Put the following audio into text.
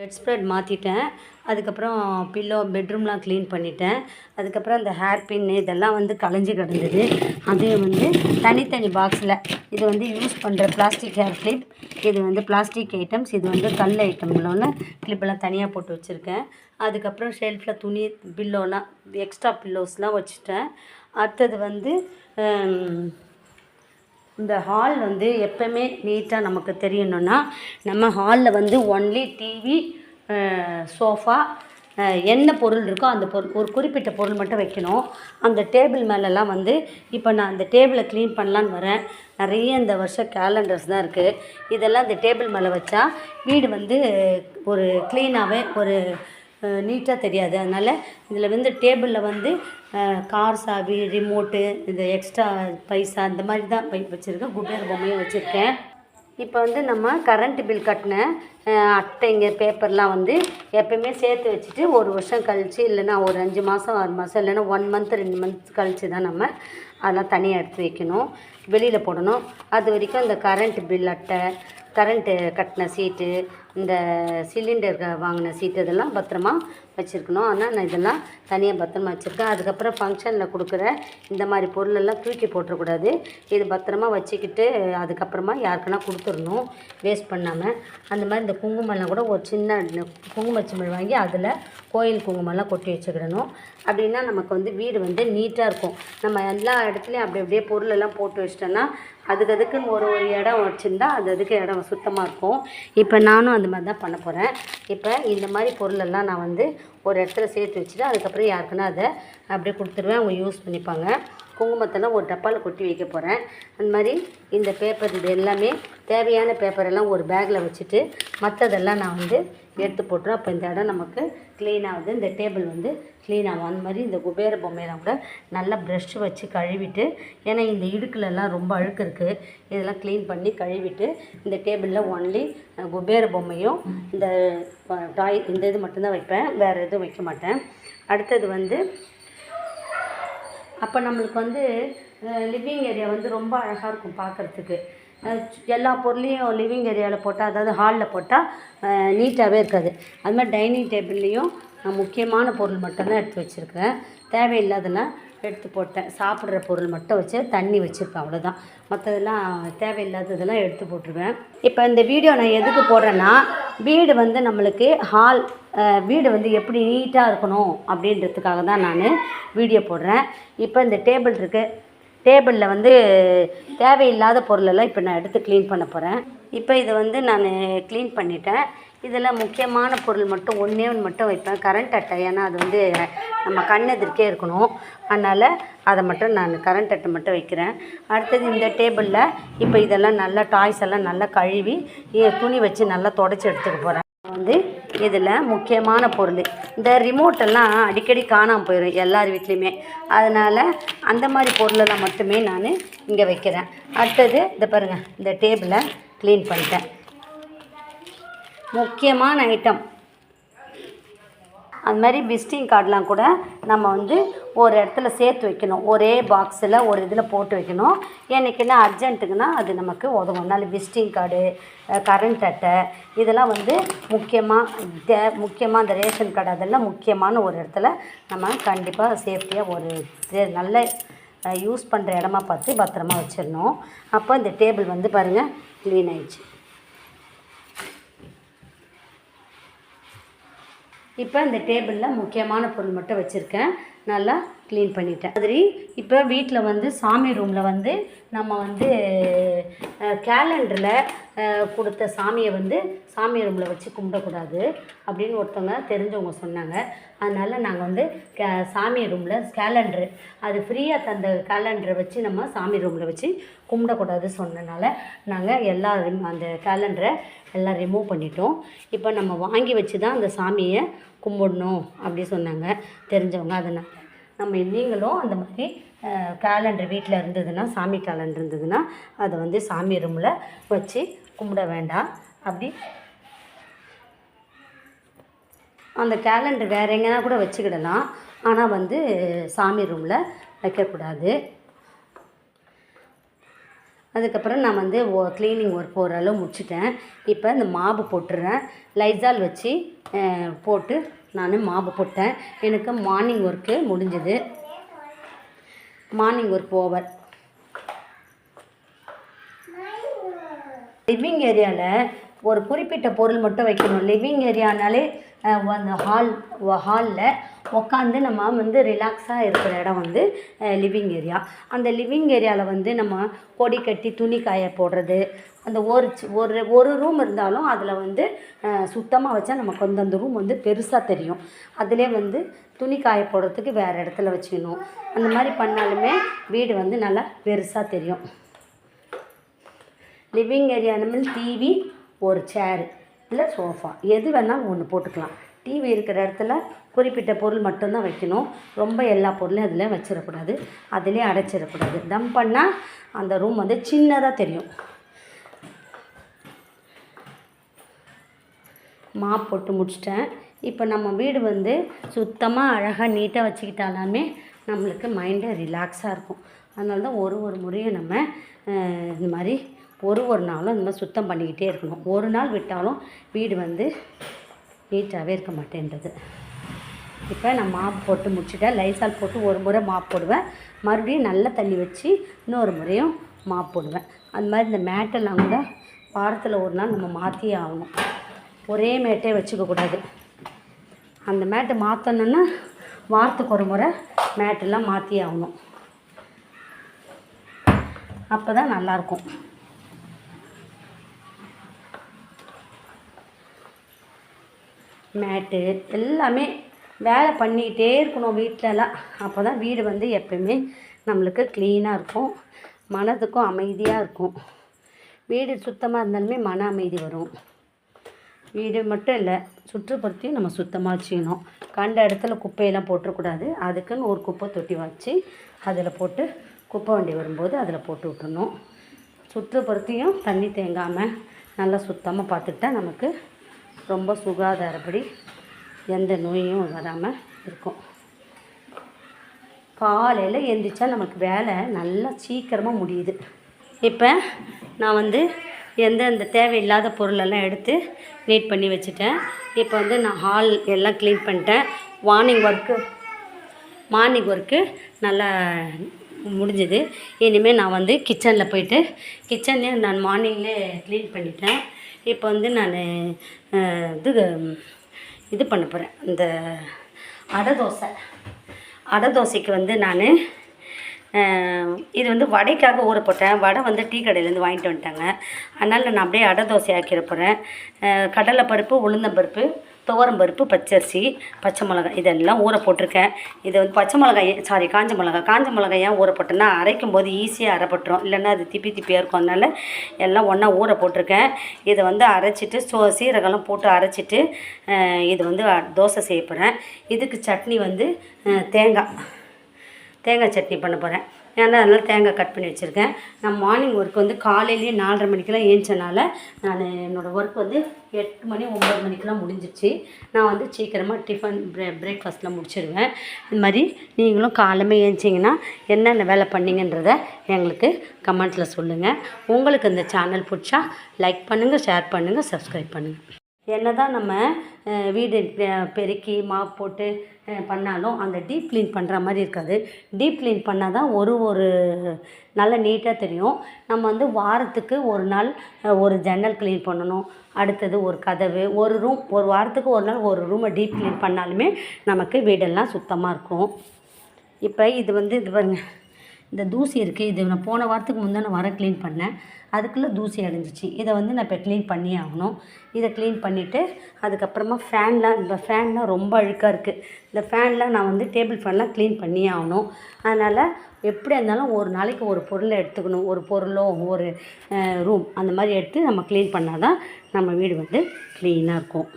Bed spread மாற்றிட்டேன். அதுக்கப்புறம் pillow பெட்ரூம்லாம் clean பண்ணிட்டேன். அதுக்கப்புறம் அந்த ஹேர் பின்னு இதெல்லாம் வந்து கலைஞ்சி கிடந்தது. அதையும் வந்து தனித்தனி பாக்ஸில் இது வந்து யூஸ் பண்ணுற பிளாஸ்டிக் ஹேர் கிளிப், இது வந்து பிளாஸ்டிக் ஐட்டம்ஸ், இது வந்து கல் ஐட்டமில் உள்ள கிளிப்பெல்லாம் தனியாக போட்டு வச்சுருக்கேன். அதுக்கப்புறம் ஷெல்ஃபில் துணி பில்லோலாம் எக்ஸ்ட்ரா பில்லோஸ்லாம் வச்சுட்டேன். அடுத்தது வந்து இந்த ஹால் வந்து எப்போவுமே நீட்டாக நமக்கு தெரியணுன்னா நம்ம ஹாலில் வந்து ஒன்லி டிவி, சோஃபா, என்ன பொருள் இருக்கோ அந்த பொருள் ஒரு குறிப்பிட்ட பொருள் மட்டும் வைக்கணும். அந்த டேபிள் மேலெலாம் வந்து இப்போ நான் அந்த டேபிளை க்ளீன் பண்ணலான்னு வரேன். நிறைய இந்த வருஷம் கேலண்டர்ஸ் தான் இருக்குது. இதெல்லாம் இந்த டேபிள் மேலே வச்சா வீடு வந்து ஒரு க்ளீனாகவே ஒரு நீட்டாக தெரியாது. அதனால் இதில் வந்து டேபிளில் வந்து கார் சாவி, ரிமோட்டு, இந்த எக்ஸ்ட்ரா பைசா இந்த மாதிரி தான் வச்சுருக்கேன். குபேர பொம்மையும் வச்சுருக்கேன். இப்போ வந்து நம்ம கரண்ட் பில் கட்டின அட்டைங்க பேப்பர்லாம் வந்து எப்போயுமே சேர்த்து வச்சுட்டு ஒரு வருஷம் கழித்து, இல்லைன்னா ஒரு 5 மாதம் 6 மாதம், இல்லைன்னா 1 மந்த் 2 மந்த் கழித்து தான் நம்ம அதெல்லாம் தனியாக எடுத்து வைக்கணும், வெளியில் போடணும். அது வரைக்கும் இந்த கரண்ட் பில் அட்டை, கரண்ட்டு கட்டின சீட்டு, இந்த சிலிண்டர் வாங்கின சீட்டு இதெல்லாம் பத்திரமா வச்சுருக்கணும். ஆனால் நான் இதெல்லாம் தனியாக பத்திரமா வச்சுருக்கேன். அதுக்கப்புறம் ஃபங்க்ஷனில் கொடுக்குற இந்த மாதிரி பொருளெல்லாம் தூக்கி போட்டுறக்கூடாது. இது பத்திரமா வச்சுக்கிட்டு அதுக்கப்புறமா யாருக்குன்னா கொடுத்துடணும், வேஸ்ட் பண்ணாமல். அந்த மாதிரி இந்த குங்குமம்லாம் கூட ஒரு சின்ன குங்குமச்சிமிழ் வாங்கி அதில் கோயில் குங்குமம்லாம் கொட்டி வச்சுக்கிடணும். அப்படின்னா நமக்கு வந்து வீடு வந்து நீட்டாக இருக்கும். நம்ம எல்லா இடத்துலையும் அப்படி அப்படியே பொருளெல்லாம் போட்டு வச்சிட்டோன்னா அதுக்குன்னு ஒரு இடம் வச்சுருந்தா அதுக்கு இடம் சுத்தமாக இருக்கும். இப்போ நானும் அந்த மாதிரி தான் பண்ண போகிறேன். இப்போ இந்த மாதிரி பொருளெல்லாம் நான் வந்து ஒரு இடத்துல சேர்த்து வச்சுட்டு அதுக்கப்புறம் யாருக்குன்னா அதை அப்படியே கொடுத்துருவேன், அவங்க யூஸ் பண்ணிப்பாங்க. குங்குமத்தெல்லாம் ஒரு டப்பாவில் கொட்டி வைக்க போகிறேன். அந்த மாதிரி இந்த பேப்பர் இது எல்லாமே தேவையான பேப்பரெல்லாம் ஒரு பேக்கில் வச்சுட்டு மற்றதெல்லாம் நான் வந்து எடுத்து போட்டுருவேன். அப்போ இந்த இடம் நமக்கு க்ளீன் ஆகுது, இந்த டேபிள் வந்து க்ளீன் ஆகும். அந்த மாதிரி இந்த குபேர பொம்மையெல்லாம் கூட நல்லா ப்ரஷ் வச்சு கழுவிட்டு, ஏன்னா இந்த இடுக்குலெல்லாம் ரொம்ப அழுக்கு இருக்குது, இதெல்லாம் க்ளீன் பண்ணி கழுவிட்டு இந்த டேபிளில் ஒன்லி குபேர பொம்மையும் இந்த டாய் இந்த இது மட்டும்தான் வைப்பேன், வேறு எதுவும் வைக்க மாட்டேன். அடுத்தது வந்து அப்போ நம்மளுக்கு வந்து லிவிங் ஏரியா வந்து ரொம்ப அழகாக இருக்கும் பார்க்குறதுக்கு. எல்லா பொருளையும் லிவிங் ஏரியாவில் போட்டால், அதாவது ஹாலில் போட்டால் நீட்டாகவே இருக்காது. அது மாதிரி டைனிங் டேபிள்லேயும் நான் முக்கியமான பொருள் மட்டும்தான் எடுத்து வச்சுருக்கிறேன். தேவையில்லாதெல்லாம் எடுத்து போட்டேன். சாப்பிட்ற பொருள் மட்டும் வச்சு தண்ணி வச்சுருப்பேன், அவ்வளோதான். மற்றதெல்லாம் தேவையில்லாததெல்லாம் எடுத்து போட்டுருவேன். இப்போ இந்த வீடியோ நான் எதுக்கு போடுறேன்னா, வீடு வந்து நம்மளுக்கு வீடு வந்து எப்படி நீட்டாக இருக்கணும் அப்படின்றதுக்காக தான் நான் வீடியோ போடுறேன். இப்போ இந்த டேபிள் இருக்குது, டேபிளில் வந்து தேவையில்லாத பொருளெல்லாம் இப்போ நான் எடுத்து க்ளீன் பண்ண போகிறேன். இப்போ இதை வந்து நான் க்ளீன் பண்ணிட்டேன். இதில் முக்கியமான பொருள் மட்டும் ஒன்றே ஒன்று மட்டும் வைப்பேன், கரண்ட் அட்டை. ஏன்னா அது வந்து நம்ம கண் எதிர்க்கே இருக்கணும், அதனால் அதை மட்டும் நான் கரண்ட் அட்டை மட்டும் வைக்கிறேன். அடுத்தது இந்த டேபிளில் இப்போ இதெல்லாம் நல்லா டாய்ஸ் எல்லாம் நல்லா கழுவி துணி வச்சு நல்லா தொடச்சி எடுத்துக்க போகிறேன். வந்து இதில் முக்கியமான பொருள் இந்த ரிமோட்டெல்லாம் அடிக்கடி காணாமல் போயிடும் எல்லார் வீட்லேயுமே. அதனால் அந்த மாதிரி பொருளெல்லாம் மட்டுமே நான் இங்கே வைக்கிறேன். அடுத்தது இந்த பாருங்கள், இந்த டேபிளை க்ளீன் பண்ணிட்டேன். முக்கியமான ஐட்டம் அது மாதிரி விசிட்டிங் கார்டெலாம் கூட நம்ம வந்து ஒரு இடத்துல சேர்த்து வைக்கணும், ஒரே பாக்ஸில் ஒரு இதில் போட்டு வைக்கணும். என்றைக்குன்னா அர்ஜென்ட்டுக்குன்னா அது நமக்கு உதவும். அதனால் விசிட்டிங் கார்டு, கரண்ட் அட்டை இதெல்லாம் வந்து முக்கியமாக அந்த ரேஷன் கார்டு அதெல்லாம் முக்கியமான ஒரு இடத்துல நம்ம கண்டிப்பாக சேஃப்டியாக ஒரு நல்ல யூஸ் பண்ணுற இடமா பார்த்து பத்திரமா வச்சிடணும். அப்போ இந்த டேபிள் வந்து பாருங்கள் க்ளீன் ஆயிடுச்சு. இப்போ இந்த டேபிளில் முக்கியமான பொருள் மட்டும் வச்சுருக்கேன், நல்லா க்ளீன் பண்ணிட்டேன். மாதிரி இப்போ வீட்டில் வந்து சாமி ரூமில் வந்து நம்ம வந்து கேலண்டரில் கொடுத்த சாமியை வந்து சாமி ரூமில் வச்சு கும்பிடக்கூடாது அப்படின்னு ஒருத்தவங்க தெரிஞ்சவங்க சொன்னாங்க. அதனால் நாங்கள் வந்து சாமி ரூமில் கேலண்டரு அது ஃப்ரீயாக தந்த கேலண்டரை வச்சு நம்ம சாமி ரூமில் வச்சு கும்பிடக்கூடாது சொன்னனால நாங்கள் அந்த கேலண்டரை எல்லாம் ரிமூவ் பண்ணிட்டோம். இப்போ நம்ம வாங்கி வச்சு தான் அந்த சாமியை கும்பிடணும் அப்படி சொன்னாங்க தெரிஞ்சவங்க. அதனால் நம்ம நீங்களும் அந்த மாதிரி கேலண்டர் வீட்டில் இருந்ததுன்னா, சாமி கேலண்டர் இருந்ததுன்னா அதை வந்து சாமி ரூமில் வச்சு கும்பிட வேண்டாம். அப்படி அந்த கேலண்டர் வேறு எங்கேனா கூட வச்சுக்கிடலாம், ஆனால் வந்து சாமி ரூமில் வைக்கக்கூடாது. அதுக்கப்புறம் நான் வந்து க்ளீனிங் ஒர்க் ஓரளவு முடிச்சிட்டேன். இப்போ இந்த மாப்பு போட்டுடுறேன். லைசால் வச்சு போட்டு நான் மாப்பு போட்டேன். எனக்கு மார்னிங் ஒர்க்கு முடிஞ்சது. Morning work over. லிவிங் ஏரியாவில் ஒரு குறிப்பிட்ட பொருள் மட்டும் வைக்கணும். லிவிங் ஏரியானாலே அந்த ஹாலில் உட்காந்து நம்ம வந்து ரிலாக்ஸாக இருக்கிற இடம் வந்து லிவிங் ஏரியா. அந்த லிவிங் ஏரியாவில் வந்து நம்ம கொடி கட்டி துணி காய போடுறது, அந்த ஒரு ரூம் இருந்தாலும் அதில் வந்து சுத்தமாக வச்சா நமக்கு வந்து அந்த ரூம் வந்து பெருசாக தெரியும். அதிலே வந்து துணி காய போடுறதுக்கு வேறு இடத்துல வச்சுக்கணும். அந்த மாதிரி பண்ணாலுமே வீடு வந்து நல்லா பெருசாக தெரியும். லிவிங் ஏரியா நம்ம டிவி, ஒரு சேரு இல்லை சோஃபா எது வேணாலும் ஒன்று போட்டுக்கலாம். டிவி இருக்கிற இடத்துல குறிப்பிட்ட பொருள் மட்டும்தான் வைக்கணும். ரொம்ப எல்லா பொருளையும் அதில் வச்சிடக்கூடாது, அதிலே அடைச்சிடக்கூடாது. தம் பண்ணால் அந்த ரூம் வந்து சின்னதாக தெரியும். மாப் போட்டு முடிச்சிட்டேன். இப்போ நம்ம வீடு வந்து சுத்தமாக அழகாக நீட்டாக வச்சுக்கிட்டாலுமே நம்மளுக்கு மைண்டு ரிலாக்ஸாக இருக்கும். அதனால தான் ஒரு முறையும் நம்ம இந்த மாதிரி ஒரு நாளும் இந்த மாதிரி சுத்தம் பண்ணிக்கிட்டே இருக்கணும். ஒரு நாள் விட்டாலும் வீடு வந்து நீட்டாகவே இருக்க மாட்டேன்றது. இப்போ நான் மாப் போட்டு முடிச்சுட்டேன். லைசால் போட்டு ஒரு முறை மாப் போடுவேன். மறுபடியும் நல்ல தண்ணி வச்சு இன்னொரு முறையும் மாப் போடுவேன். அந்த மாதிரி இந்த மேட்டெல்லாம் கூட வாரத்தில் ஒரு நாள் நம்ம மாற்றியே ஆகணும். ஒரே மேட்டே வச்சுக்கக்கூடாது. அந்த மேட்டை மாற்றணுன்னா வாரத்துக்கு ஒரு முறை மேட்டெல்லாம் மாற்றியே ஆகணும். அப்போ தான் நல்லாயிருக்கும். மேட்டு எல்லாமே வேலை பண்ணிகிட்டே இருக்கணும் வீட்டிலலாம். அப்போ தான் வீடு வந்து எப்பயுமே நம்மளுக்கு க்ளீனாக இருக்கும், மனதுக்கும் அமைதியாக இருக்கும். வீடு சுத்தமாக இருந்தாலுமே மன அமைதி வரும். வீடு மட்டும் இல்லை, சுற்றுப்புறத்தையும் நம்ம சுத்தமாக வச்சுக்கணும். கண்ட இடத்துல குப்பையெல்லாம் போட்டுறக்கூடாது. அதுக்குன்னு ஒரு குப்பை தொட்டி வச்சு அதில் போட்டு குப்பை வண்டி வரும்போது அதில் போட்டு விட்டுணும். சுற்றுப்புறத்தையும் தண்ணி தேங்காமல் நல்லா சுத்தமாக பார்த்துக்கிட்டா நமக்கு ரொம்ப சுகாதாரப்படி எந்த நோயும் வராமல் இருக்கும். காலையில் எழுந்திரிச்சா நமக்கு வேலை நல்லா சீக்கிரமாக முடியுது. இப்போ நான் வந்து எந்தெந்த தேவையில்லாத பொருளெல்லாம் எடுத்து நீட் பண்ணி வச்சுட்டேன். இப்போ வந்து நான் ஹால் எல்லாம் க்ளீன் பண்ணிட்டேன். மார்னிங் ஒர்க்கு நல்லா முடிஞ்சது. இனிமேல் நான் வந்து கிச்சனில் போயிட்டு கிச்சன்லேயே நான் மார்னிங்லேயே க்ளீன் பண்ணிட்டேன். இப்போ வந்து நான் இது பண்ண போகிறேன். இந்த அடை தோசைக்கு வந்து நான் இது வந்து வடைக்காக ஊற போட்டேன். வடை வந்து டீ கடையிலேருந்து வாங்கிட்டு வந்துட்டாங்க. அதனால் நான் அப்படியே அடை தோசை ஆக்கிட போகிறேன். கடலைப்பருப்பு, உளுந்தம்பருப்பு, துவரம்பருப்பு, பச்சரிசி, பச்சை மிளகாய் இதெல்லாம் ஊற போட்டிருக்கேன். இது வந்து காஞ்ச மிளகாய் ஏன் ஊற போட்டேன்னா அரைக்கும் போது ஈஸியாக அரைப்பட்டுரும், இல்லைன்னா அது திப்பியாக இருக்கும். அதனால் எல்லாம் ஒன்றா ஊற போட்டிருக்கேன். இதை வந்து அரைச்சிட்டு சீரகம்லாம் போட்டு அரைச்சிட்டு இது வந்து தோசை செய்ய போகிறேன். இதுக்கு சட்னி வந்து தேங்காய் சட்னி பண்ண போகிறேன். ஏன்னா அதனால் தேங்காய் கட் பண்ணி வச்சுருக்கேன். நான் மார்னிங் ஒர்க் வந்து காலையிலேயே 4:30 மணிக்கெலாம் ஏஞ்சனால நான் என்னோடய ஒர்க் வந்து 8 மணி 9 மணிக்கெலாம் முடிஞ்சிடுச்சு. நான் வந்து சீக்கிரமாக டிஃபன் பிரேக்ஃபாஸ்ட்டில் முடிச்சிடுவேன். இது மாதிரி நீங்களும் காலமே ஏஞ்சிங்கன்னா என்னென்ன வேலை பண்ணிங்கன்றதை எங்களுக்கு கமெண்ட்டில் சொல்லுங்கள். உங்களுக்கு இந்த சேனல் பிடிச்சா லைக் பண்ணுங்கள், ஷேர் பண்ணுங்கள், சப்ஸ்கிரைப் பண்ணுங்கள். என்ன தான் நம்ம வீடு பெருக்கி மாப் போட்டு பண்ணாலும் அந்த டீப் க்ளீன் பண்ணுற மாதிரி இருக்காது. டீப் க்ளீன் பண்ணால் தான் ஒரு நல்ல நீட்டாக தெரியும். நம்ம வந்து வாரத்துக்கு ஒரு நாள் ஒரு ஜன்னல் க்ளீன் பண்ணணும். அடுத்தது ஒரு கதவு, ஒரு ரூம், ஒரு வாரத்துக்கு ஒரு நாள் ஒரு ரூமை டீப் க்ளீன் பண்ணாலுமே நமக்கு வீடெல்லாம் சுத்தமாக இருக்கும். இப்போ இது பாருங்க, இந்த தூசி இருக்குது. இது நான் போன வாரத்துக்கு முந்தின வாரம் க்ளீன் பண்ணேன். அதுக்குள்ளே தூசி அடைஞ்சிச்சு. இதை வந்து நான் இப்போ க்ளீன் பண்ணி ஆகணும். இதை க்ளீன் பண்ணிவிட்டு அதுக்கப்புறமா ஃபேன்லாம் ரொம்ப அழுக்காக இருக்குது. இந்த ஃபேன்லாம் நான் வந்து டேபிள் ஃபேன்லாம் க்ளீன் பண்ணி ஆகணும். அதனால் எப்படி இருந்தாலும் ஒரு நாளைக்கு ஒரு பொருளை எடுத்துக்கணும். ஒரு பொருளோ ஒரு ரூம் அந்த மாதிரி எடுத்து நம்ம க்ளீன் பண்ணால் தான் நம்ம வீடு வந்து க்ளீனாக இருக்கும்.